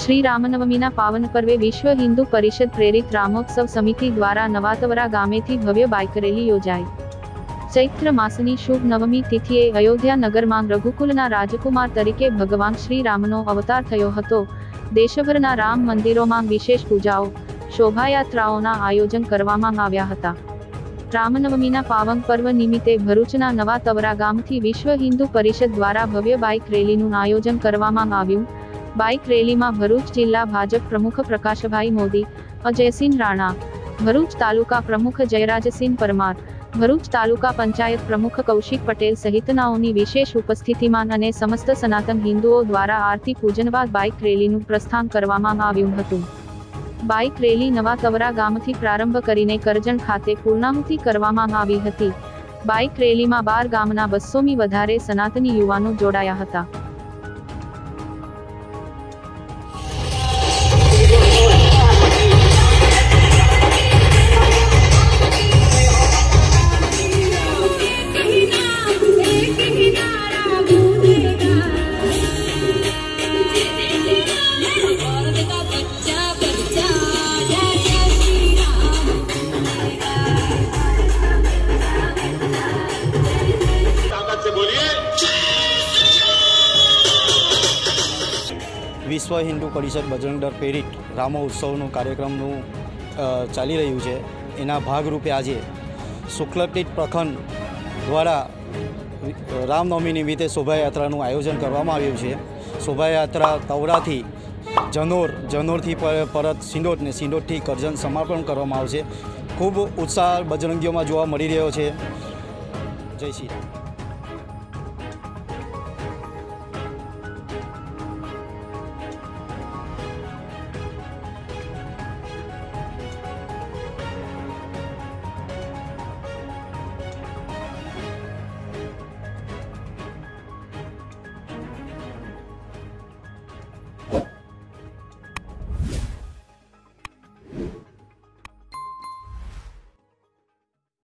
श्री रामनवमीना पावन पर्वे विश्व हिंदू परिषद प्रेरित रामोत्सव समिति द्वारा नवातवरा गामेथी भव्य बाइक रेली योजाई। चैत्र मासनी शुभ नवमी तिथिए अयोध्या नगरमां रघुकुलना राजकुमार तरीके भगवान श्री रामनो अवतार थयो हतो। देशभરના રામ મંદિરોમાં વિશેષ પૂજાઓ, શોભાયાત્રાઓના આયોજન કરવામાં આવ્યા હતા। રામનવમીના પાવન પર્વ નિમિત્તે ભરૂચના નવાતવરા ગામથી વિશ્વ હિન્દુ પરિષદ દ્વારા ભવ્ય બાઇક રેલીનું આયોજન કરવામાં આવ્યું। બાઇક રેલીમાં ભરૂચ જિલ્લા ભાજપ પ્રમુખ પ્રકાશભાઈ મોદી, અજયસિંહ રાણા, ભરૂચ તાલુકા પ્રમુખ જયરાજસિંહ પરમાર, ભરૂચ તાલુકા પંચાયત પ્રમુખ કૌશિક પટેલ સહિતનાઓની વિશેષ ઉપસ્થિતિમાં અને સમસ્ત સનાતન હિન્દુઓ દ્વારા આરતી પૂજન બાદ બાઇક રેલીનું પ્રસ્થાન કરવામાં આવ્યું હતું। બાઇક રેલી નવાતવરા ગામથી પ્રારંભ કરીને કરજણ ખાતે પૂર્ણાહુતિ કરવામાં આવી હતી। બાઇક રેલીમાં 12 ગામના 200મી વધારે સનાતની યુવાનો જોડાયા હતા। विश्व हिंदू परिषद बजरंग दल प्रेरित रामोत्सव कार्यक्रम चाली रह्यु छे। एना भागरूपे आज शुक्लतीज प्रखंड द्वारा रामनवमी निमित्ते शोभायात्राનું आयोजन करवामां આવ્યું છે। शोभायात्रा तवराथी जनोर, जनोरथी परत सिंडोट ने सिंडोटथी करजन समापन करवामां आवशे। खूब उत्साह बजरंगीओमां जोवा मळी रह्यो छे। जय श्री राम।